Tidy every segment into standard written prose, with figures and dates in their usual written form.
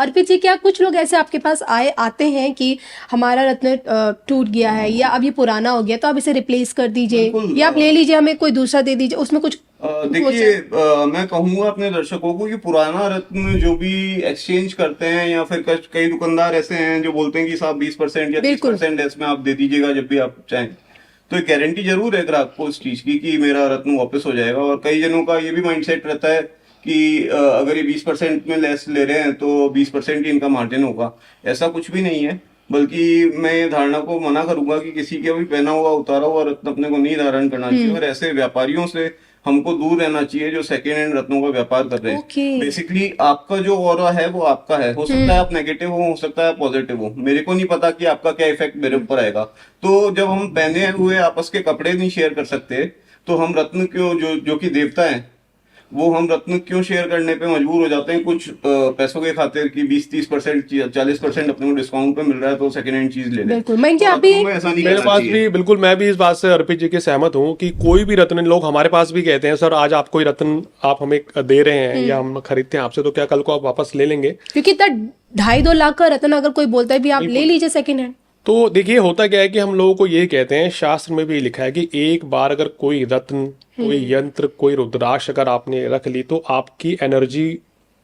अर्पित जी, क्या कुछ लोग ऐसे आपके पास आते हैं कि हमारा रत्न टूट गया है या अब ये पुराना हो गया तो आप इसे रिप्लेस कर दीजिए बिल्कुल। या आप ले लीजिए, हमें कोई दूसरा दे दीजिए, उसमें कुछ देखिए, मैं कहूंगा अपने दर्शकों को कि पुराना रत्न जो भी एक्सचेंज करते हैं, या फिर कई दुकानदार ऐसे हैं जो बोलते हैं कि साहब 20% या 30% इसमें आप दे दीजिएगा जब भी आप चाहें, तो एक गारंटी जरूर है ग्राहक को इस चीज की कि मेरा रत्न वापस हो जाएगा। और कई जनों का ये भी माइंडसेट रहता है कि अगर ये 20% में लेस ले रहे हैं तो 20% ही इनका मार्जिन होगा। ऐसा कुछ भी नहीं है, बल्कि मैं ये धारणा को मना करूंगा कि किसी के भी पहना हुआ उतारा हुआ रत्न अपने को नहीं धारण करना चाहिए। और ऐसे व्यापारियों से हमको दूर रहना चाहिए जो सेकेंड हैंड रत्नों का व्यापार कर रहे हैं। बेसिकली आपका जो ऑरा है वो आपका है, हो सकता है आप नेगेटिव हो सकता है पॉजिटिव हो, मेरे को नहीं पता कि आपका क्या इफेक्ट मेरे ऊपर आएगा। तो जब हम पहने हुए आपस के कपड़े नहीं शेयर कर सकते, तो हम रत्न क्यों, जो कि देवता है, वो हम रत्न क्यों शेयर करने पे मजबूर हो जाते हैं कुछ पैसों के खातिर कि 20-30% 40% अपने को डिस्काउंट पे मिल रहा है तो सेकंड हैंड चीज ले लें। बिल्कुल। मैं तो क्या अभी रत्नों में ऐसा नहीं मेरे करना पास चाहिए। भी बिल्कुल, मैं भी इस बात से अर्पित जी के सहमत हूँ कि कोई भी रत्न, लोग हमारे पास भी कहते हैं सर आज आप कोई रत्न आप हमें दे रहे हैं या हम खरीदते हैं आपसे, तो क्या कल को आप वापस ले लेंगे? क्योंकि इतना 2.5-2 लाख का रत्न अगर कोई बोलता है भी आप ले लीजिए सेकंड हैंड। तो देखिए होता क्या है कि हम लोगों को ये कहते हैं, शास्त्र में भी लिखा है कि एक बार अगर कोई रत्न, कोई यंत्र, कोई रुद्राक्ष अगर आपने रख ली तो आपकी एनर्जी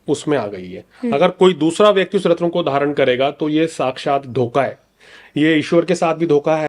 उसमें आ गई है। अगर कोई दूसरा व्यक्ति उस रत्न को धारण करेगा तो ये साक्षात धोखा है, ये ईश्वर के साथ भी धोखा है।